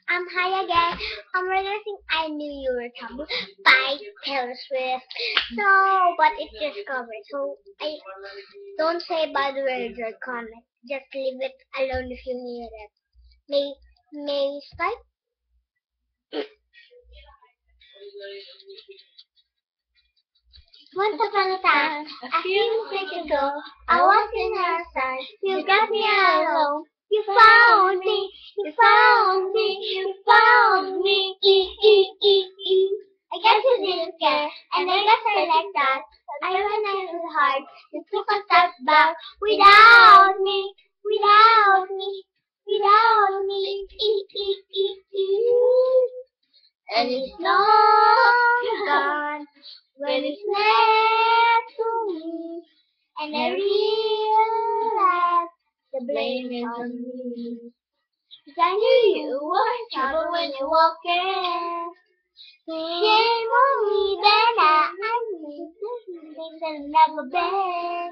I'm Hi again. I'm releasing I Knew You Were Trouble by Taylor Swift. So, but it's just covered. So, I don't say bad words or comments. Just leave it alone if you hear it. May we start? Once upon a time, a few seconds ago, I was in your side. You got me alone. You found me. You found me. You found me. I guess you didn't care, and I guess I like that. I realized it hard. You took a step back without me. Without me. Without me. And it's long gone when it's next to me, and I realize the blame is on me. 'Cause I knew you were in trouble when you walked in. Shame on me then I knew things I've never been.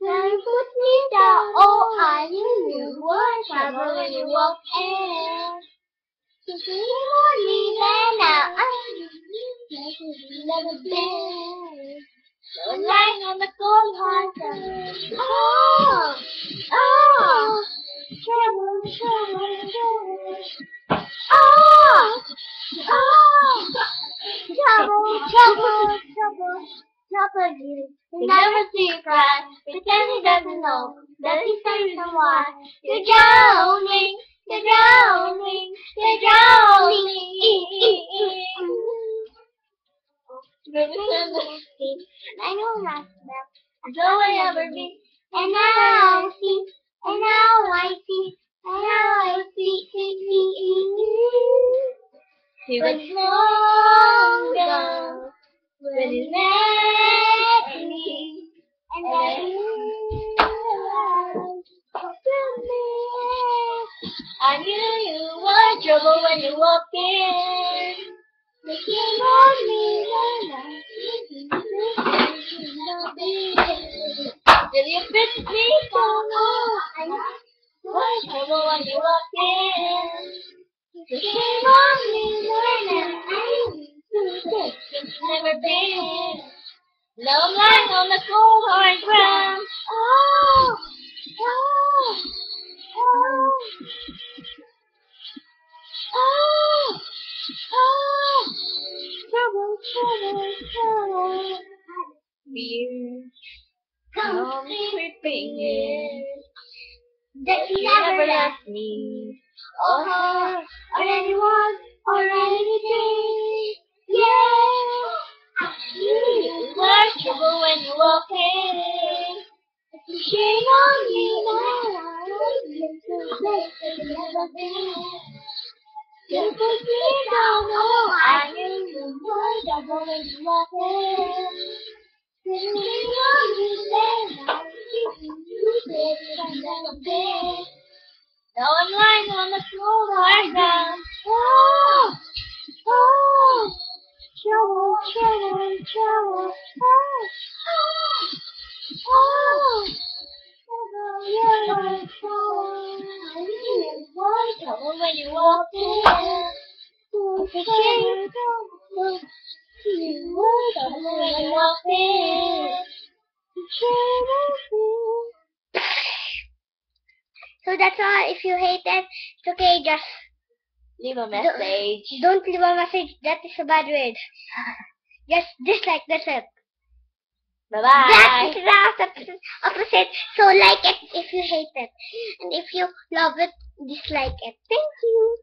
Now you put me down, oh I knew you were in trouble when you walked in. Shame on me then I knew things I've never been. So I'm lying on the cold hard ground. Oh, oh, trouble, trouble, trouble. Oh, oh, trouble, trouble, trouble, trouble you. You never see you cry, pretend he doesn't know that he's the reason why you're drowning, you're drowning, you're drowning. I know not that, though I ever be, and now I see, and now I see, and now I see. He was long gone when he met me, and I realized I knew you were trouble when you walked in. You came on me when I till you fit me down. Oh, I know you were trouble when you walked in. You came on me when I it's never been. Now I'm lying on the cold hard ground. Oh, oh, oh, oh, oh, trouble, trouble, trouble. Fear come creeping in. That you never left me, or her, or anyone, or anything. Yeah, I knew you were trouble when you walked in. Shame on me now, I've been so bad that you never been. You put me down, oh, I knew you were trouble when you walked in. Shame on me then, I've been so bad that you never been. Now I'm lying on the cold hard ground. Oh, oh, trouble, trouble, trouble. Oh, oh, oh, trouble, yeah, trouble. I knew you were trouble when you walked in. Trouble, trouble. You were trouble when you walked in. Trouble. So that's all. If you hate it, it's okay. Just Leave a message. don't leave a message. That is a bad word. Just dislike. That's it. Bye That bye. is the opposite. So like it if you hate it, and if you love it, dislike it. Thank you.